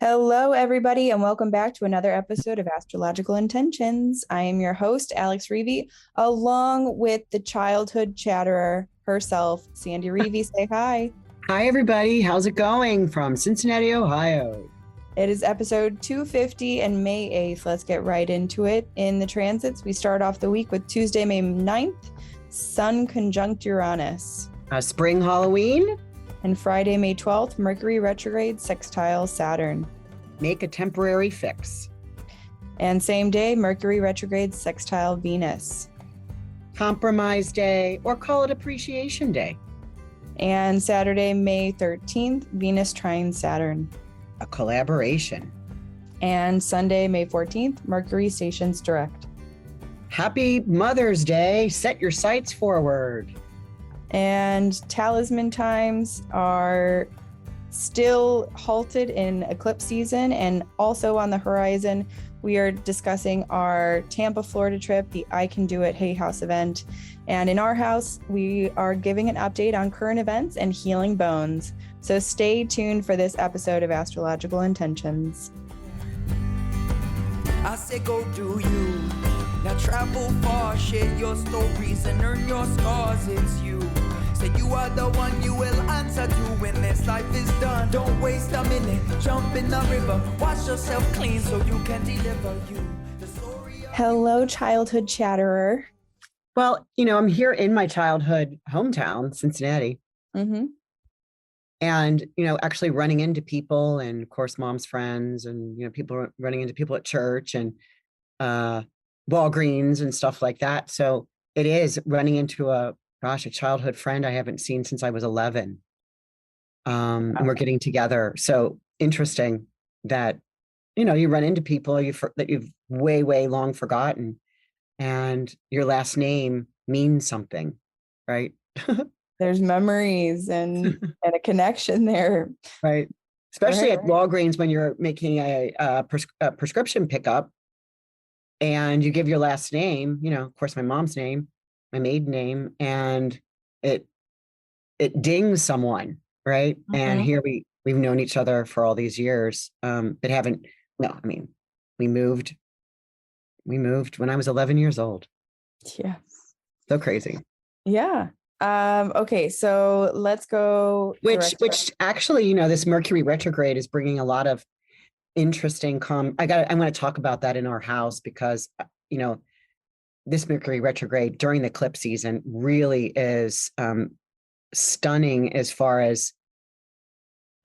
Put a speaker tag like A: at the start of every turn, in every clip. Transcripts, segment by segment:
A: Hello, everybody, and welcome back to another episode of Astrological Intentions. I am your host, Alex Reevy, along with the childhood chatterer herself, Sandy Reevy. Say hi.
B: Hi, everybody. How's it going from Cincinnati, Ohio?
A: It is episode 250 and May 8th. Let's get right into it. In the transits, we start off the week with Tuesday, May 9th, Sun conjunct Uranus.
B: Spring Halloween.
A: And Friday, May 12th, Mercury Retrograde sextile Saturn.
B: Make a temporary fix.
A: And same day, Mercury Retrograde sextile Venus.
B: Compromise day, or call it appreciation day.
A: And Saturday, May 13th, Venus trine Saturn.
B: A collaboration.
A: And Sunday, May 14th, Mercury stations direct.
B: Happy Mother's Day. Set your sights forward.
A: And Talisman Times are still halted in eclipse season, and also on the horizon, we are discussing our Tampa, Florida trip, the I Can Do It Hay House event. And in our house, we are giving an update on current events and healing bones. So stay tuned for this episode of Astrological Intentions.
C: I say go do you. Now travel far, share your stories and earn your scars. It's you. Say you are the one you will answer to when this life is done. Don't waste a minute, jump in the river. Wash yourself clean so you can deliver you.
A: Hello, childhood chatterer.
B: Well, I'm here in my childhood hometown, Cincinnati.
A: Mm-hmm.
B: And, actually running into people and, of course, mom's friends and, people running into people at church and Walgreens and stuff like that. So it is running into a childhood friend I haven't seen since I was 11. And we're getting together. So interesting that, you run into people that you've way, way long forgotten, and your last name means something, right?
A: There's memories and a connection there.
B: Right. Especially at Walgreens when you're making a prescription pickup and you give your last name, of course, my mom's name, my maiden name, and it dings someone, right? Mm-hmm. And here we've known each other for all these years, but we moved when I was 11 years old.
A: Yes.
B: So crazy.
A: Yeah. Okay, so let's go.
B: Which actually, this Mercury retrograde is bringing a lot of interesting I'm going to talk about that in our house because, this Mercury retrograde during the eclipse season really is stunning as far as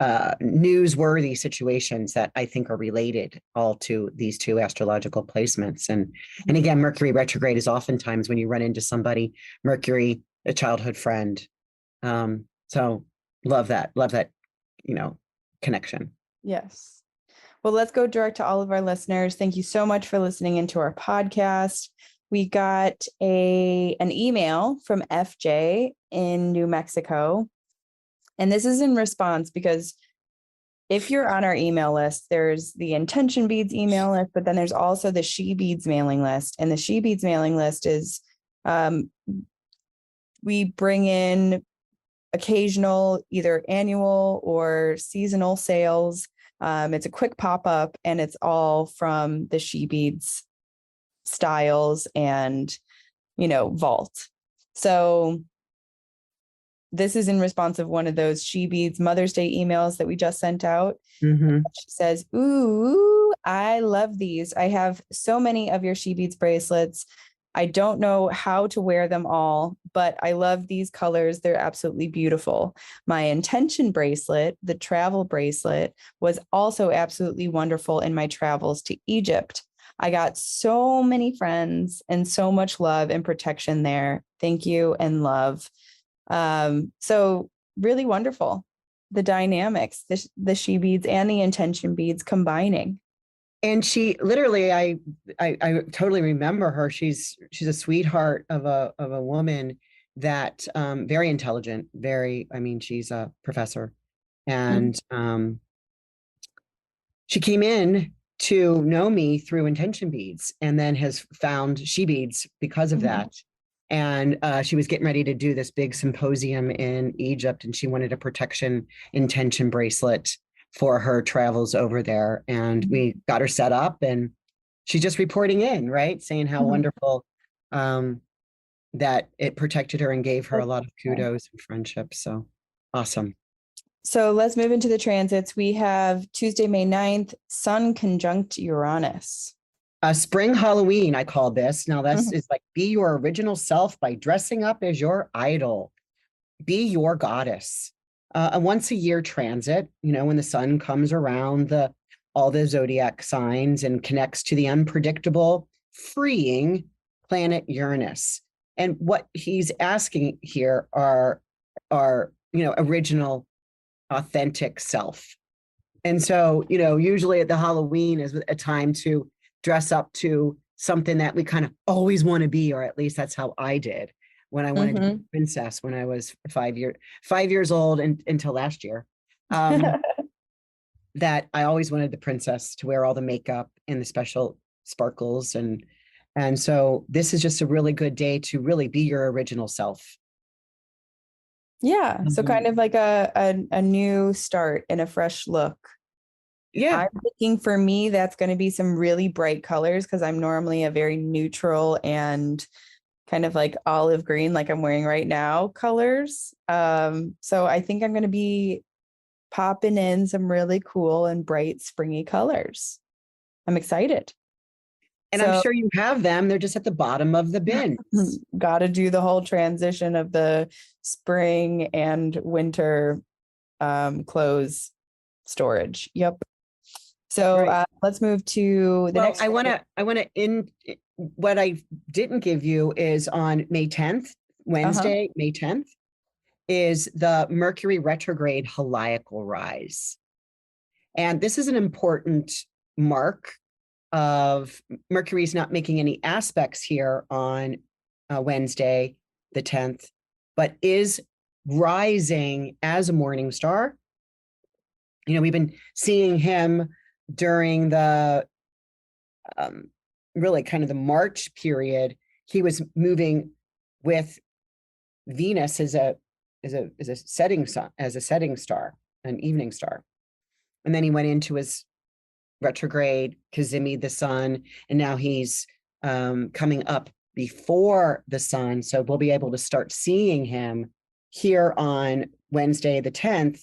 B: newsworthy situations that I think are related all to these two astrological placements. And again, Mercury retrograde is oftentimes when you run into somebody, Mercury, a childhood friend. So love that, connection.
A: Yes. Well, let's go direct to all of our listeners. Thank you so much for listening into our podcast. We got an email from FJ in New Mexico. And this is in response because if you're on our email list, there's the Intention Beads email list, but then there's also the She Beads mailing list. And the She Beads mailing list is we bring in occasional, either annual or seasonal sales. It's a quick pop-up and it's all from the She Beads styles and, vault. So this is in response of one of those She Beads Mother's Day emails that we just sent out.
B: Mm-hmm.
A: She says, "Ooh, I love these. I have so many of your She Beads bracelets. I don't know how to wear them all, but I love these colors. They're absolutely beautiful. My intention bracelet, the travel bracelet, was also absolutely wonderful in my travels to Egypt. I got so many friends and so much love and protection there. Thank you and love." So really wonderful. The dynamics, the She Beads and the intention beads combining.
B: And she literally, I totally remember her. She's a sweetheart of a woman that very intelligent, she's a professor, and she came in to know me through intention beads, and then has found She Beads because of that. And she was getting ready to do this big symposium in Egypt, and she wanted a protection intention bracelet for her travels over there. And we got her set up, and she's just reporting in, right? Saying how wonderful that it protected her and gave her a lot of kudos and friendship. So awesome.
A: So let's move into the transits. We have Tuesday, May 9th, Sun conjunct Uranus.
B: Spring Halloween, I call this. Now, this is like, be your original self by dressing up as your idol. Be your goddess. A once a year transit, you know, when the sun comes around all the zodiac signs and connects to the unpredictable, freeing planet Uranus. And what he's asking here are original, authentic self. And so, usually at the Halloween is a time to dress up to something that we kind of always want to be, or at least that's how I did when I wanted to be a princess when I was 5 years old and until last year. That I always wanted the princess to wear all the makeup and the special sparkles. And so this is just a really good day to really be your original self.
A: Yeah. So kind of like a new start and a fresh look.
B: Yeah.
A: I'm thinking for me, that's going to be some really bright colors because I'm normally a very neutral and kind of like olive green, like I'm wearing right now, colors. So I think I'm going to be popping in some really cool and bright springy colors. I'm excited.
B: And I'm sure you have them. They're just at the bottom of the bin.
A: Got to do the whole transition of the spring and winter clothes storage. Yep. So let's move to the next.
B: I want to what I didn't give you is on May 10th, Wednesday, May 10th, is the Mercury Retrograde Heliacal rise. And this is an important mark of Mercury's not making any aspects here on Wednesday, the 10th, but is rising as a morning star. We've been seeing him during the really kind of the March period. He was moving with Venus as a setting sun, as a setting star, an evening star. And then he went into his retrograde, Kazimi, the sun, and now he's coming up before the sun. So we'll be able to start seeing him here on Wednesday, the 10th.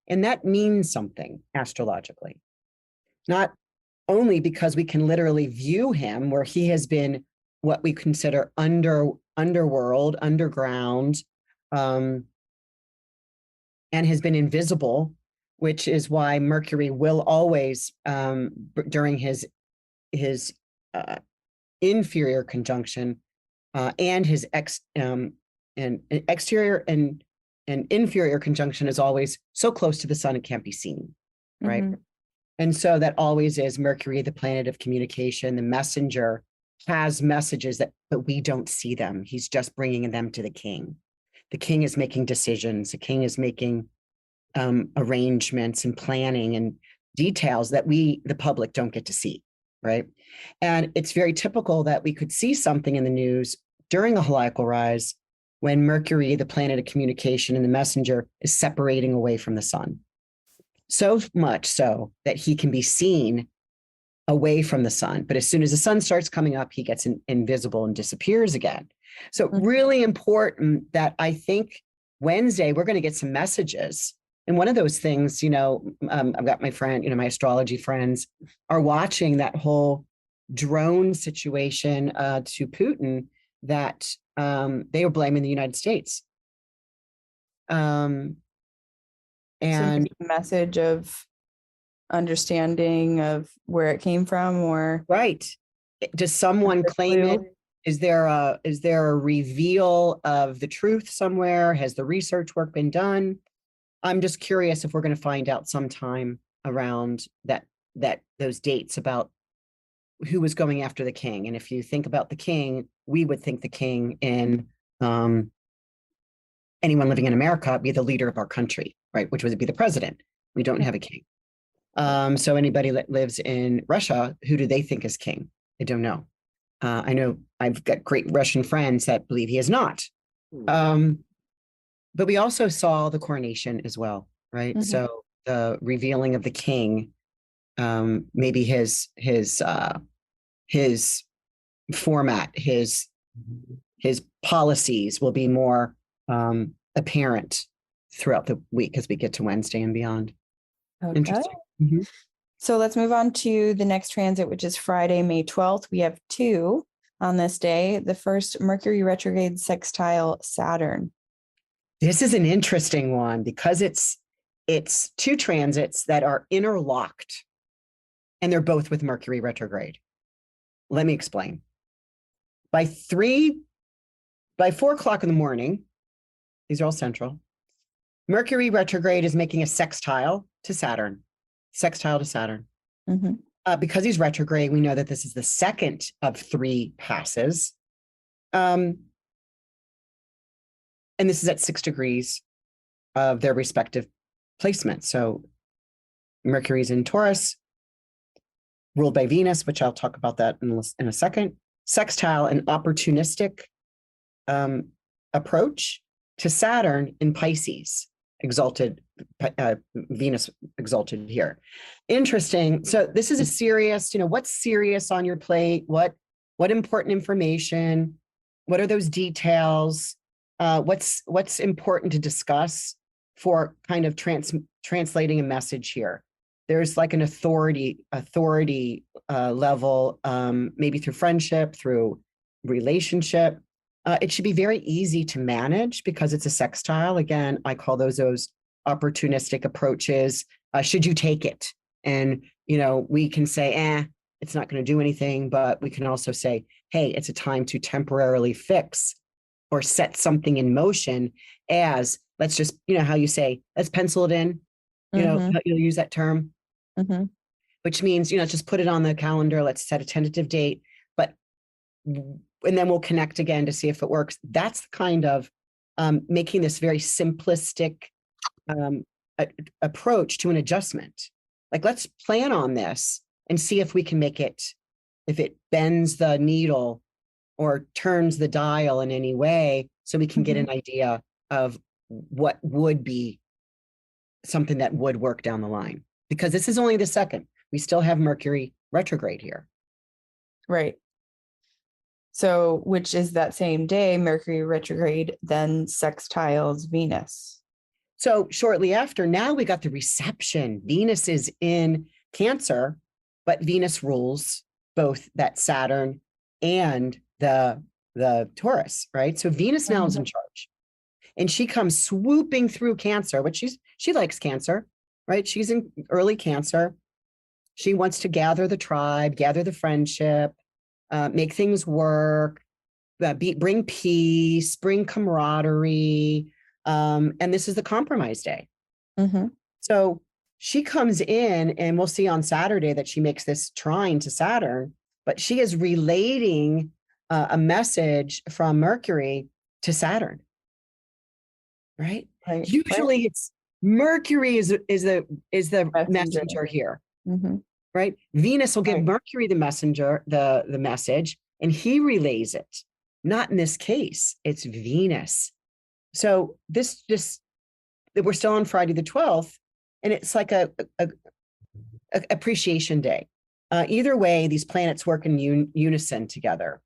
B: And that means something astrologically, not only because we can literally view him where he has been what we consider underworld, underground, and has been invisible, which is why Mercury will always, during his inferior conjunction and his exterior and inferior conjunction is always so close to the sun it can't be seen, right? And so that always is Mercury, the planet of communication, the messenger, has messages but we don't see them. He's just bringing them to the king. The king is making decisions. The king is making arrangements and planning and details that we, the public, don't get to see, right? And it's very typical that we could see something in the news during a heliacal rise when Mercury, the planet of communication and the messenger, is separating away from the sun. So much so that he can be seen away from the sun. But as soon as the sun starts coming up, he gets invisible and disappears again. So really important that I think Wednesday, we're going to get some messages. And one of those things, I've got my friend, my astrology friends are watching that whole drone situation to Putin that they were blaming the United States. And
A: so a message of understanding of where it came from, or
B: right. Does someone claim it? Is there a reveal of the truth somewhere? Has the research work been done? I'm just curious if we're going to find out sometime around those dates about who was going after the king. And if you think about the king, we would think the king in anyone living in America be the leader of our country, right? Which would be the president. We don't have a king. So anybody that lives in Russia, who do they think is king? I don't know. I know I've got great Russian friends that believe he is not. But we also saw the coronation as well, right? So the revealing of the king, maybe his format, his policies will be more apparent throughout the week as we get to Wednesday and beyond.
A: Okay.
B: Interesting. Mm-hmm.
A: So let's move on to the next transit, which is Friday, May 12th. We have two on this day. The first, Mercury retrograde sextile Saturn.
B: This is an interesting one because it's two transits that are interlocked, and they're both with Mercury retrograde. Let me explain. By 4 o'clock in the morning, these are all central, Mercury retrograde is making a sextile to Saturn.
A: Mm-hmm.
B: Because he's retrograde, we know that this is the second of 3 passes. And this is at 6 degrees of their respective placement. So Mercury's in Taurus, ruled by Venus, which I'll talk about that in a second. Sextile, an opportunistic approach to Saturn in Pisces, exalted, Venus exalted here. Interesting. So this is a serious, what's serious on your plate? What important information? What are those details? What's important to discuss for kind of translating a message here? There's like an authority level, maybe through friendship, through relationship. It should be very easy to manage because it's a sextile. Again, I call those opportunistic approaches. Should you take it? And, we can say, it's not going to do anything, but we can also say, hey, it's a time to temporarily fix or set something in motion as, let's just, how you say, let's pencil it in, you'll use that term, which means, just put it on the calendar. Let's set a tentative date, and then we'll connect again to see if it works. That's the kind of making this very simplistic approach to an adjustment. Like, let's plan on this and see if we can make it, if it bends the needle or turns the dial in any way, so we can get an idea of what would be something that would work down the line. Because this is only the second. We still have Mercury retrograde here.
A: Right. So, which is that same day, Mercury retrograde then sextiles Venus.
B: So shortly after, now we got the reception. Venus is in Cancer, but Venus rules both that Saturn and the Taurus, right? So Venus now is in charge, and she comes swooping through Cancer, which she likes Cancer, right? She's in early Cancer. She wants to gather the tribe, gather the friendship, make things work, bring peace, bring camaraderie. And this is the compromise day. So she comes in, and we'll see on Saturday that she makes this trine to Saturn, but she is relating a message from Mercury to Saturn, right? Usually it's Mercury is the messenger here, right? Venus will give Mercury the messenger, the message, and he relays it. Not in this case, it's Venus. So this we're still on Friday the 12th, and it's like a appreciation day. Either way, these planets work in unison together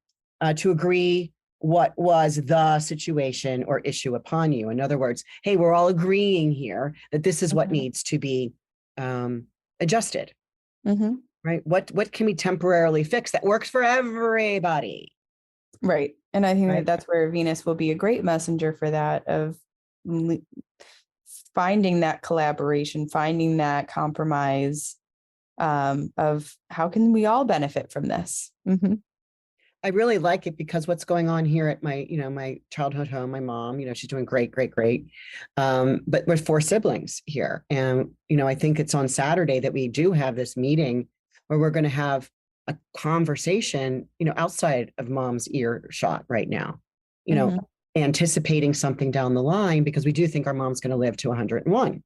B: to agree what was the situation or issue upon you. In other words, hey, we're all agreeing here that this is what needs to be adjusted, right? What can we temporarily fix that works for everybody?
A: Right. And I think that that's where Venus will be a great messenger for that, of finding that collaboration, finding that compromise, of how can we all benefit from this?
B: I really like it because what's going on here at my, my childhood home, my mom, she's doing great. But we're 4 siblings here. And, I think it's on Saturday that we do have this meeting where we're going to have a conversation, outside of mom's earshot right now, anticipating something down the line, because we do think our mom's going to live to 101.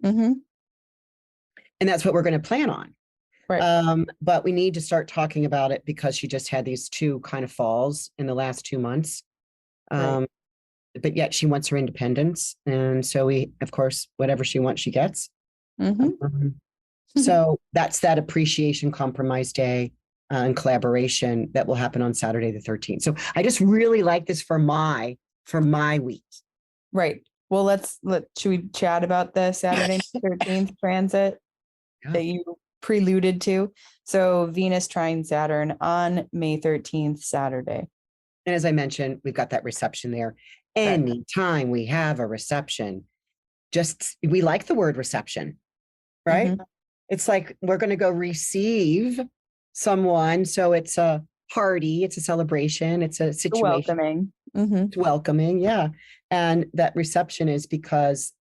B: And that's what we're going to plan on. Right. But we need to start talking about it because she just had these 2 kind of falls in the last 2 months. But yet she wants her independence. And so we, of course, whatever she wants, she gets. Um, so that's that appreciation compromise day and collaboration that will happen on Saturday the 13th. So I just really like this for my week.
A: Right. Well, should we chat about the Saturday 13th transit that you preluded to? So Venus trine Saturn on May 13th, Saturday.
B: And as I mentioned, we've got that reception there. Anytime we have a reception, we like the word reception, right? It's like we're going to go receive someone. So it's a party, it's a celebration, it's a situation.
A: Welcoming.
B: It's welcoming, yeah. And that reception is because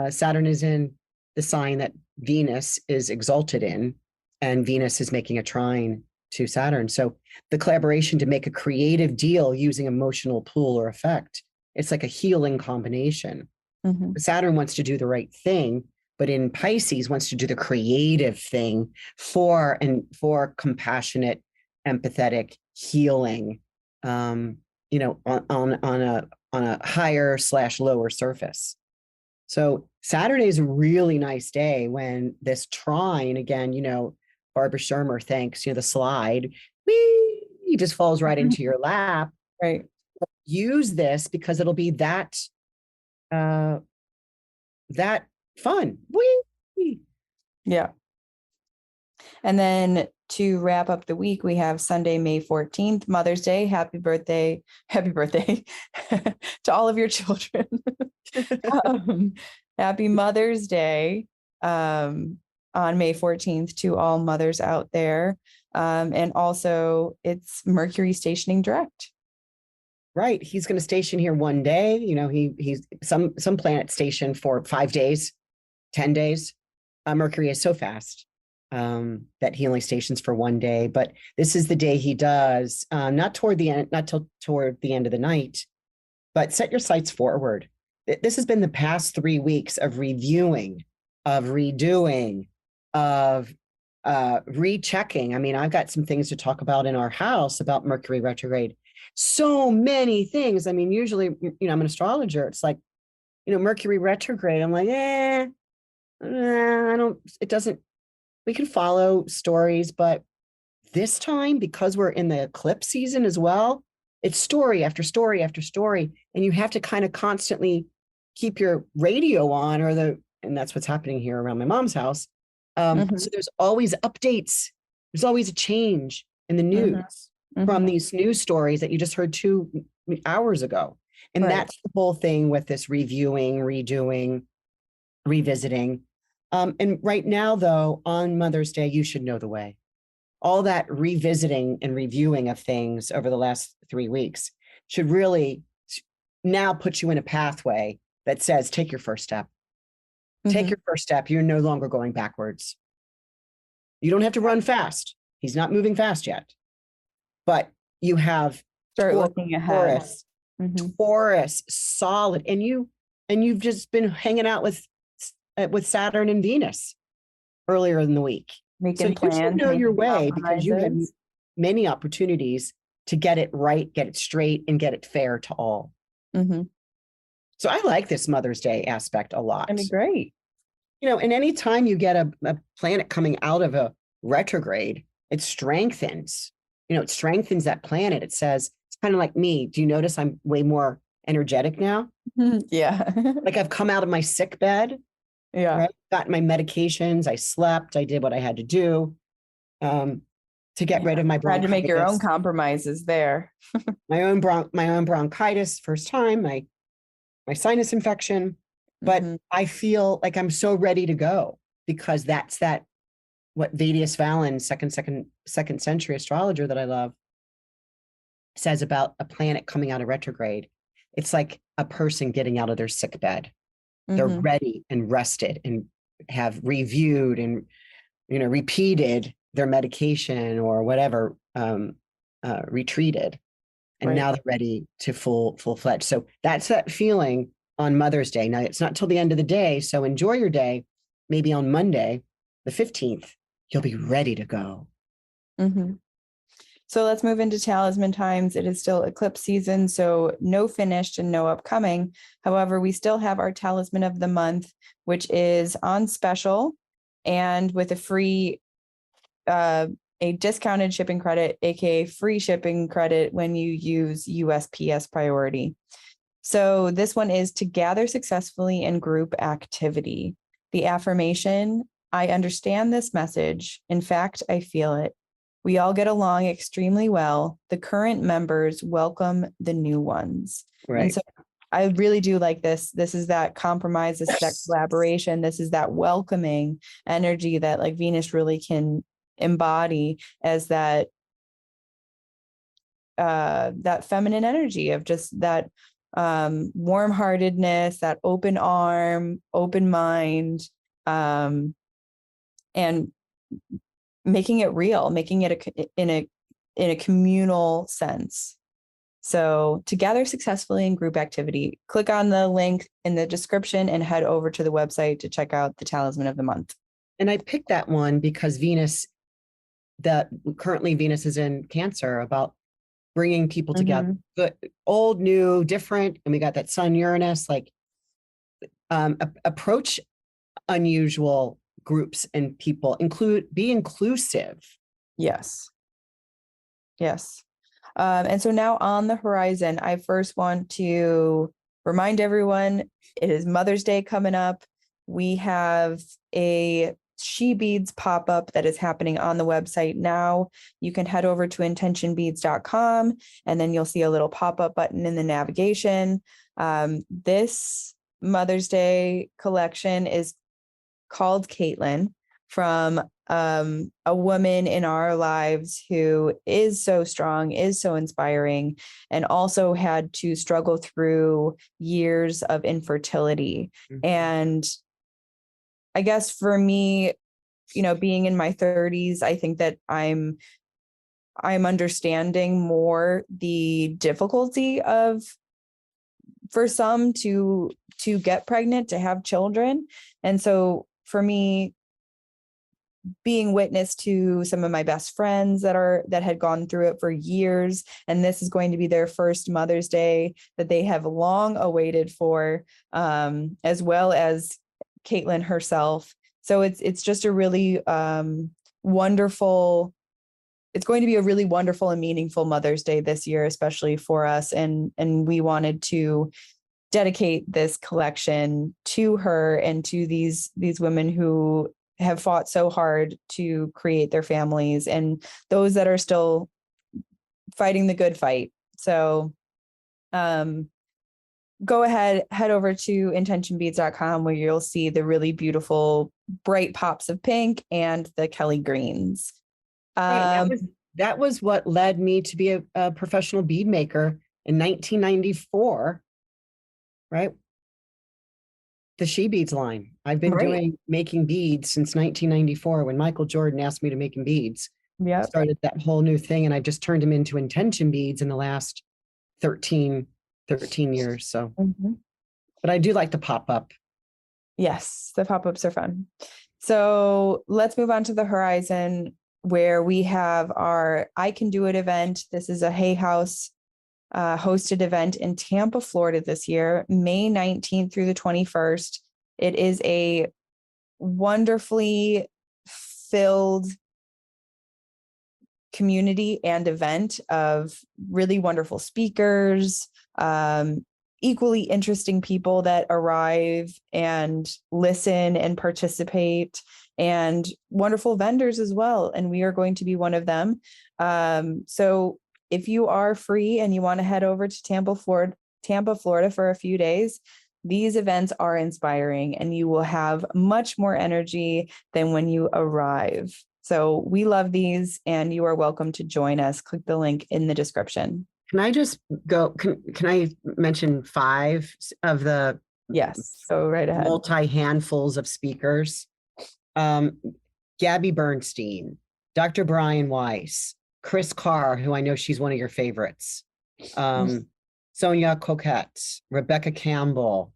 B: Saturn is in the sign that Venus is exalted in, and Venus is making a trine to Saturn. So the collaboration to make a creative deal using emotional pull or effect, it's like a healing combination. Saturn wants to do the right thing, but in Pisces wants to do the creative thing for compassionate, empathetic healing, on a higher / lower surface. So Saturday is a really nice day when this trine, again, Barbara Shermer thanks, the slide, he just falls right into your lap.
A: Right.
B: Use this because it'll be that fun. Whee!
A: Yeah. And then to wrap up the week, we have Sunday, May 14th, Mother's Day. Happy birthday to all of your children. Happy Mother's Day on May 14th to all mothers out there. And also it's Mercury stationing direct.
B: Right. He's going to station here one day. He's some planet stationed for 5 days, 10 days. Mercury is so fast that he only stations for one day. But this is the day he does, not toward the end of the night, but set your sights forward. This has been the past 3 weeks of reviewing, of redoing, of rechecking. I mean, I've got some things to talk about in our house about Mercury retrograde. So many things. I mean, usually, I'm an astrologer. It's like, Mercury retrograde. I'm like, we can follow stories, but this time, because we're in the eclipse season as well, it's story after story after story. And you have to kind of constantly keep your radio on and that's what's happening here around my mom's house. So there's always updates. There's always a change in the news from these news stories that you just heard 2 hours ago. And that's the whole thing with this reviewing, redoing, revisiting. And right now, though, on Mother's Day, you should know the way. All that revisiting and reviewing of things over the last 3 weeks should really now put you in a pathway that says, take your first step. Take your first step. You're no longer going backwards. You don't have to run fast. He's not moving fast yet. But you have
A: looking ahead.
B: Taurus, solid. And you've just been hanging out with Saturn and Venus earlier in the week.
A: Making plans.
B: You should know your way because you had many opportunities to get it right, get it straight, and get it fair to all. So I like this Mother's Day aspect a lot.
A: That'd be great.
B: And any time you get a planet coming out of a retrograde, it strengthens. It strengthens that planet. It says, it's kind of like me. Do you notice I'm way more energetic now?
A: Yeah.
B: Like I've come out of my sick bed.
A: Yeah.
B: Right? Got my medications. I slept. I did what I had to do to get rid of my bronchitis.
A: Had to make your own compromises there.
B: my own bronchitis, first time, my sinus infection. But I feel like I'm so ready to go because that's what Vedius Vallon, second century astrologer that I love, says about a planet coming out of retrograde. It's like a person getting out of their sick bed. They're ready and rested and have reviewed and, repeated their medication or whatever, retreated. And now they're ready to full-fledged. So that's that feeling on Mother's Day. Now, it's not till the end of the day, so enjoy your day. Maybe on Monday, the 15th, you'll be ready to go.
A: So let's move into Talisman Times. It is still eclipse season, so no finished and no upcoming. However, we still have our Talisman of the Month, which is on special and with a free, a discounted shipping credit, aka free shipping credit when you use USPS priority. So this one is to gather successfully in group activity. The affirmation, I understand this message. In fact, I feel it. We all get along extremely well. The current members welcome the new ones.
B: Right.
A: And so I really do like this. This is that compromise, this is that collaboration, this is that welcoming energy that like Venus really can embody as that that feminine energy of just that warm-heartedness, that open arm, open mind, and making it real, making it in a communal sense. So to gather successfully in group activity, click on the link in the description and head over to the website to check out the Talisman of the Month.
B: And I picked that one because currently Venus is in Cancer, about bringing people together, good, old, new, different. And we got that Sun Uranus, like approach unusual groups and people, be inclusive.
A: Yes. And so now on the horizon, I first want to remind everyone, it is Mother's Day coming up. We have a She Beads pop-up that is happening on the website now. You can head over to intentionbeads.com and then you'll see a little pop-up button in the navigation. This Mother's Day collection is called Caitlin, from a woman in our lives who is so strong, is so inspiring, and also had to struggle through years of infertility. And I guess for me, being in my 30s, I think that I'm understanding more the difficulty of, for some, to get pregnant, to have children. And so for me, being witness to some of my best friends that had gone through it for years, and this is going to be their first Mother's Day that they have long awaited for, as well as Caitlin herself. So it's just a really wonderful. It's going to be a really wonderful and meaningful Mother's Day this year, especially for us, and we wanted to dedicate this collection to her and to these women who have fought so hard to create their families, and those that are still fighting the good fight. So go ahead, head over to intentionbeads.com, where you'll see the really beautiful bright pops of pink and the Kelly greens.
B: Right, that was what led me to be a professional bead maker in 1994, right? The She Beads line. I've been making beads since 1994, when Michael Jordan asked me to make him beads. Yeah, started that whole new thing, and I've just turned him into intention beads in the last 13 years. So, but I do like the pop-up.
A: Yes, the pop-ups are fun. So let's move on to the horizon, where we have our I Can Do It event. This is a Hay House hosted event in Tampa, Florida this year, May 19th through the 21st. It is a wonderfully filled community and event of really wonderful speakers, equally interesting people that arrive and listen and participate, and wonderful vendors as well. And we are going to be one of them. So if you are free and you want to head over to Tampa, Florida for a few days, these events are inspiring, and you will have much more energy than when you arrive. So we love these, and you are welcome to join us. Click the link in the description.
B: Can I just go? Can I mention 5 of the
A: go right ahead.
B: Multi-handfuls of speakers? Gabby Bernstein, Dr. Brian Weiss, Chris Carr, who I know she's one of your favorites, Sonia Coquette, Rebecca Campbell,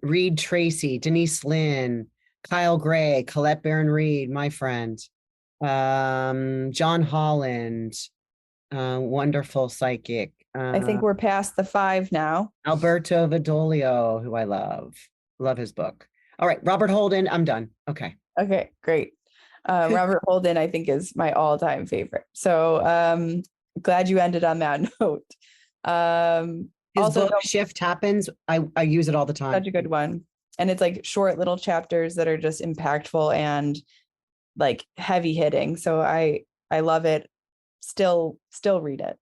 B: Reed Tracy, Denise Lynn, Kyle Gray, Colette Barron-Reed, my friend, John Holland, wonderful psychic.
A: I think we're past the 5 now.
B: Alberto Vidolio, who I love his book. All right, Robert Holden, I'm done. Okay.
A: Okay, great. Robert Holden, I think, is my all-time favorite. So glad you ended on that note.
B: His
A: Also,
B: book Shift Happens. I use it all the time.
A: such a good one. And it's like short little chapters that are just impactful and like heavy hitting. So I love it. Still read it.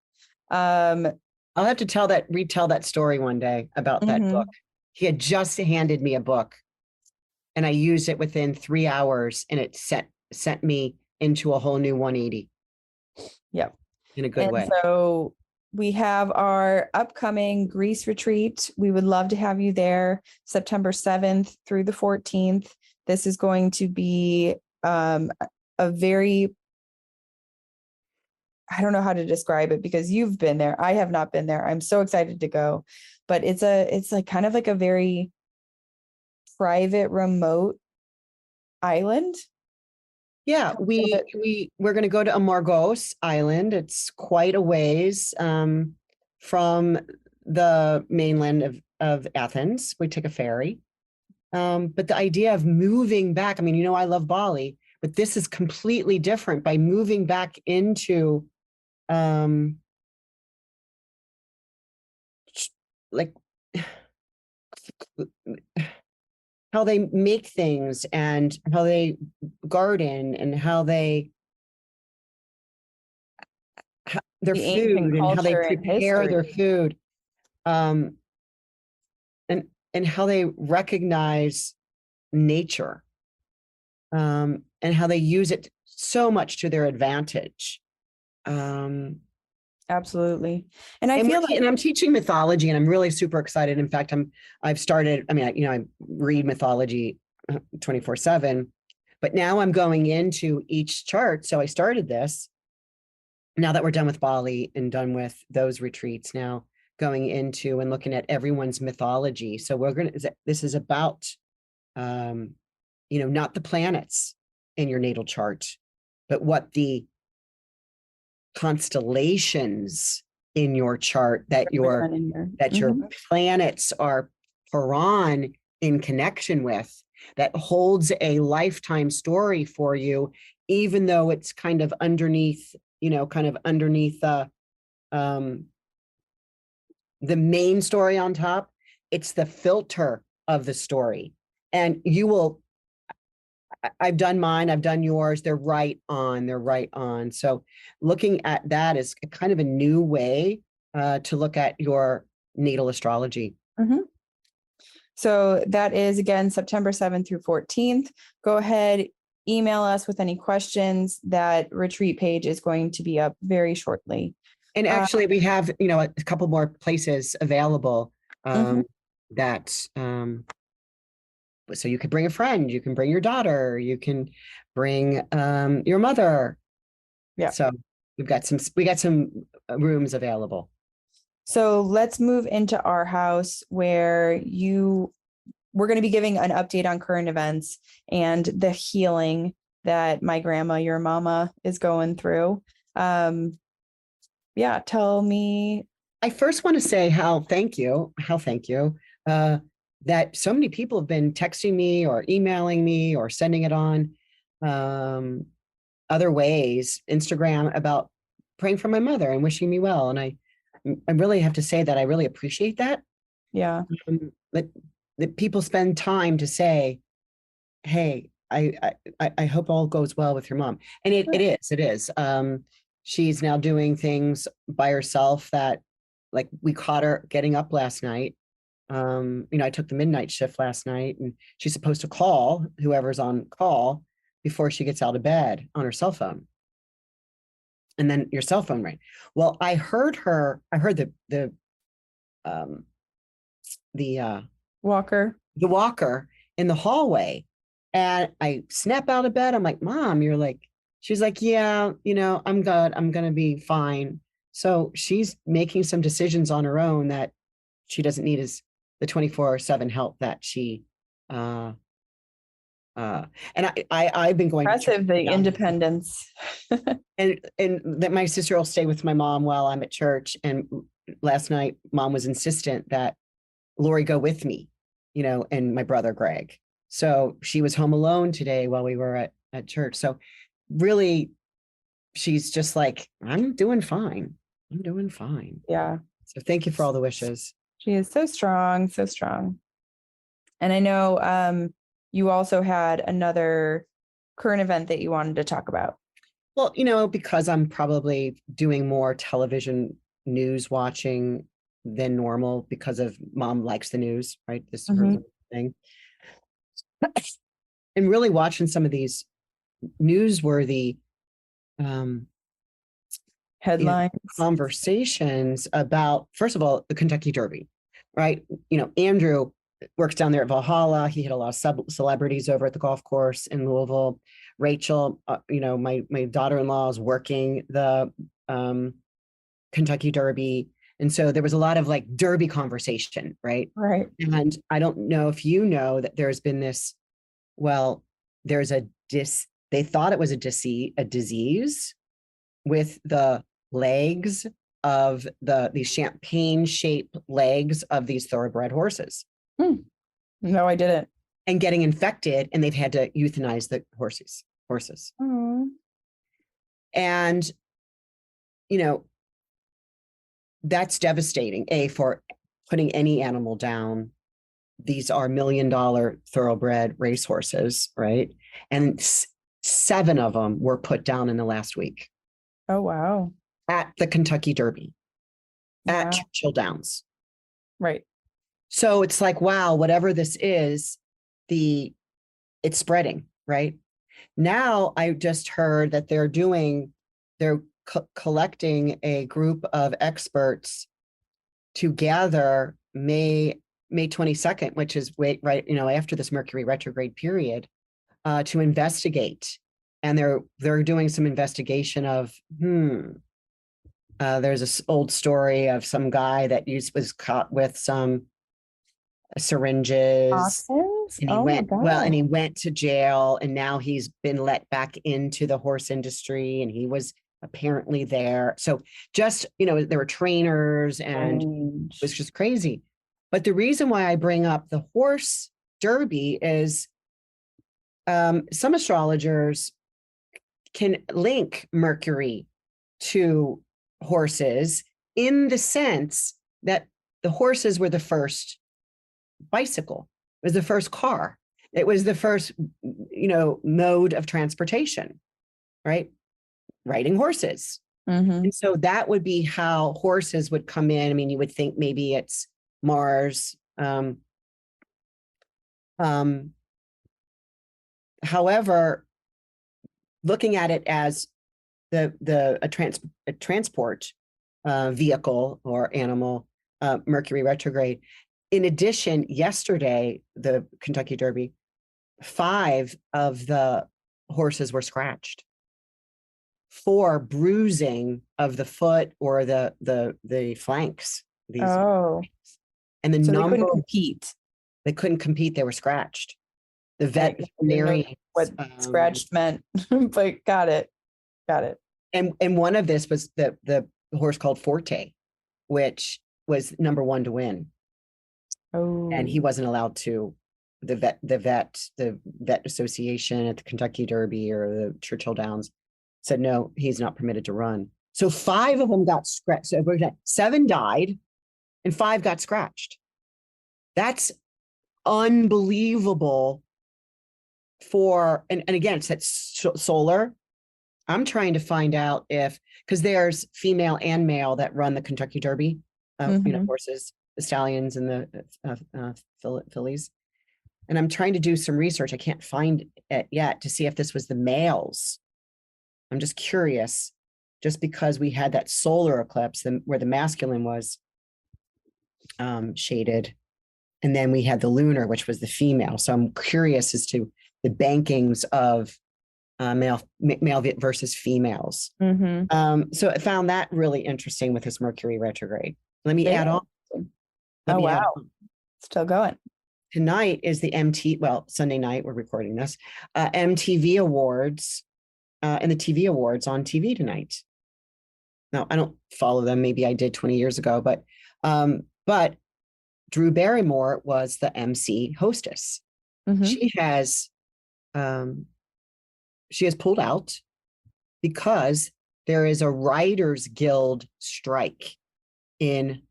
B: I'll have to retell that story one day about that book. He had just handed me a book and I used it within 3 hours and it sent me into a whole new 180.
A: Yep.
B: In a good way.
A: So we have our upcoming Greece retreat. We would love to have you there September 7th through the 14th. This is going to be a very, I don't know how to describe it because you've been there. I have not been there. I'm so excited to go, but it's like kind of like a very private, remote island.
B: Yeah, we're going to go to Amargos Island. It's quite a ways from the mainland of Athens. We take a ferry. But the idea of moving back, I mean, I love Bali, but this is completely different by moving back into like how they make things and how they garden and how their food and how they prepare their food, and how they recognize nature, and how they use it so much to their advantage.
A: Absolutely. And I feel like,
B: and I'm teaching mythology and I'm really super excited. In fact, I've started, I read mythology 24/7, but now I'm going into each chart. So I started this now that we're done with Bali and done with those retreats, now going into and looking at everyone's mythology. So this is about, not the planets in your natal chart, but what the constellations in your chart that your planets are Puran in connection with, that holds a lifetime story for you, even though it's kind of underneath the main story on top. It's the filter of the story. And I've done mine, I've done yours. They're right on. So looking at that is kind of a new way to look at your natal astrology.
A: So that is, again, September 7th through 14th. Go ahead, email us with any questions. That retreat page is going to be up very shortly.
B: And actually we have, a couple more places available so you could bring a friend, you can bring your daughter, you can bring your mother.
A: Yeah.
B: So we got some rooms available.
A: So let's move into our house where we're going to be giving an update on current events and the healing that my grandma, your mama, is going through. Tell me.
B: I first want to say how thank you. That so many people have been texting me or emailing me or sending it on other ways, Instagram, about praying for my mother and wishing me well. And I really have to say that I really appreciate that.
A: Yeah.
B: That people spend time to say, hey, I hope all goes well with your mom. And it is. She's now doing things by herself that, like, we caught her getting up last night. I took the midnight shift last night and she's supposed to call whoever's on call before she gets out of bed on her cell phone. And then your cell phone rang. Well, I heard the walker in the hallway, and I snap out of bed. I'm like, Mom, she's like, yeah, I'm good. I'm going to be fine. So she's making some decisions on her own that she doesn't need as the 24/7 help that she and I've been going
A: impressive, the independence.
B: and that my sister will stay with my mom while I'm at church. And last night Mom was insistent that Lori go with me, and my brother Greg. So she was home alone today while we were at church. So really, she's just like, I'm doing fine. I'm doing fine.
A: Yeah.
B: So thank you for all the wishes.
A: She is so strong, so strong. And I know you also had another current event that you wanted to talk about.
B: Well, because I'm probably doing more television news watching than normal because of mom likes the news, right? This is her thing. And really watching some of these newsworthy
A: Headlines.
B: Conversations about, first of all, the Kentucky Derby, right? Andrew works down there at Valhalla. He had a lot of celebrities over at the golf course in Louisville. Rachel, my daughter-in-law is working the Kentucky Derby. And so there was a lot of like Derby conversation, right?
A: Right.
B: And I don't know if you know that there's been this, there's they thought it was a disease with the legs of these champagne-shaped legs of these thoroughbred horses.
A: No, I didn't.
B: And getting infected, and they've had to euthanize the horses. And, that's devastating, for putting any animal down. These are $1 million thoroughbred racehorses, right? And 7 of them were put down in the last week.
A: Oh, wow.
B: At the Kentucky Derby, at Churchill Downs.
A: Right.
B: So it's like, wow, whatever this is, it's spreading, right? Now I just heard that they're collecting a group of experts to gather May 22nd, which is right, after this Mercury retrograde period, to investigate. And they're doing some investigation of, there's this old story of some guy that was caught with some syringes.
A: Toxins?
B: And he went to jail, and now he's been let back into the horse industry, and he was apparently there. So just, there were trainers, and it was just crazy. But the reason why I bring up the horse derby is some astrologers can link Mercury to horses in the sense that the horses were the first bicycle, it was the first car, it was the first, mode of transportation, right? Riding horses. And so that would be how horses would come in. I mean, you would think maybe it's Mars. However, looking at it as a transport vehicle or animal, Mercury retrograde. In addition, yesterday, the Kentucky Derby, 5 of the horses were scratched for bruising of the foot or the flanks. And the number, they couldn't compete. They were scratched. The veterinarian,
A: what scratched meant, but got it.
B: And one of this was the horse called Forte, which was number 1 to win. And he wasn't allowed to. The vet association at the Kentucky Derby or the Churchill Downs said no, he's not permitted to run. So 5 of them got scratched. So 7 died, and 5 got scratched. That's unbelievable. And again, it's that solar. I'm trying to find out because there's female and male that run the Kentucky Derby, horses, the stallions and the fillies. And I'm trying to do some research. I can't find it yet to see if this was the males. I'm just curious, just because we had that solar eclipse where the masculine was shaded. And then we had the lunar, which was the female. So I'm curious as to the bankings of male versus females. So I found that really interesting with this Mercury retrograde. Let me add on.
A: Still going.
B: Tonight is the Sunday night, we're recording this, MTV Awards, and the TV Awards on TV tonight. Now, I don't follow them. Maybe I did 20 years ago, but Drew Barrymore was the MC hostess.
A: Mhm.
B: She has pulled out because there is a Writers Guild strike in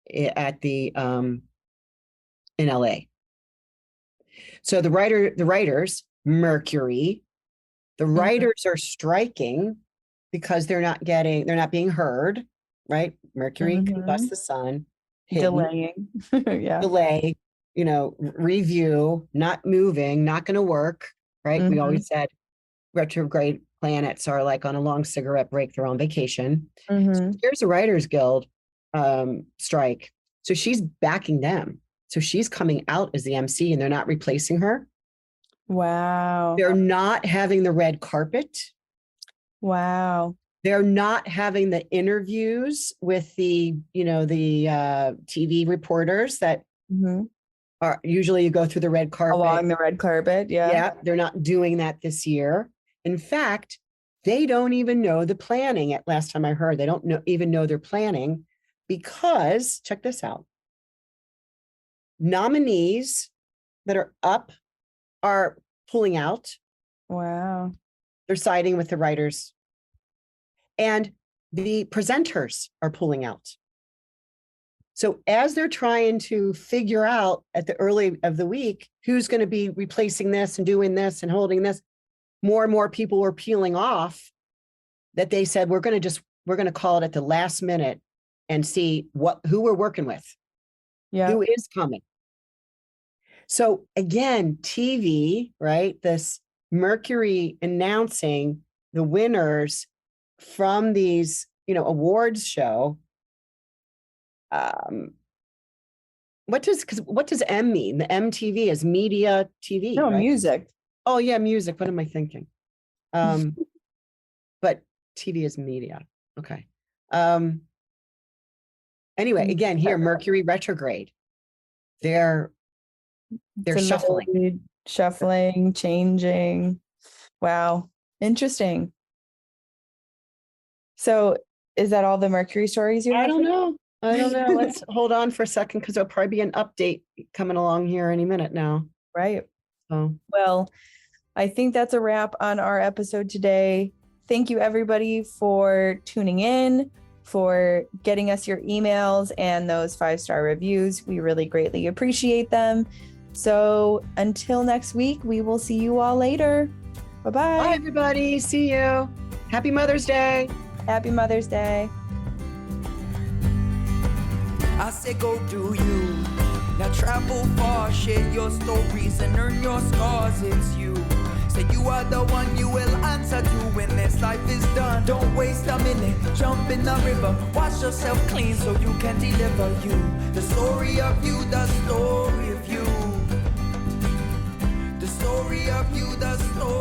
B: LA. So the writers, Mercury, the writers are striking because they're not being heard, right? Mercury combusts the sun,
A: Delaying. Yeah.
B: delay, review, not moving, not going to work, right? We always said retrograde planets are like on a long cigarette break, they're on vacation. So here's a Writers Guild strike. So she's backing them. So she's coming out as the MC and they're not replacing her.
A: Wow.
B: They're not having the red carpet.
A: Wow.
B: They're not having the interviews with the TV reporters that are usually you go through the red carpet.
A: Along the red carpet. Yeah.
B: Yeah. They're not doing that this year. In fact, they don't even know the planning. At last time I heard, they don't even know they're planning because check this out. Nominees that are up are pulling out.
A: Wow.
B: They're siding with the writers. And the presenters are pulling out. So as they're trying to figure out at the early of the week, who's going to be replacing this and doing this and holding this, more and more people were peeling off that they said, we're going to call it at the last minute and see who we're working with.
A: Yeah.
B: Who is coming. So again, TV, right? This Mercury announcing the winners from these, awards show. What does M mean? The MTV is media TV.
A: No,
B: right?
A: music.
B: Oh yeah, music. What am I thinking? But TV is media. Okay. Anyway, again, here, Mercury retrograde. They're
A: shuffling, changing. Wow. Interesting. So is that all the Mercury stories you have?
B: I don't know. Let's hold on for a second because there'll probably be an update coming along here any minute now.
A: Right.
B: So,
A: well, I think that's a wrap on our episode today. Thank you everybody for tuning in, for getting us your emails and those 5-star reviews. We really greatly appreciate them. So until next week, we will see you all later. Bye-bye.
B: Bye, everybody. See you. Happy Mother's Day.
A: Happy Mother's Day.
C: I say go do you. Now travel far, share your stories and earn your scars. It's you. Say you are the one you will answer to when this life is done. Don't waste a minute, jump in the river. Wash yourself clean so you can deliver you. The story of you, the story of you. The story of you, the story.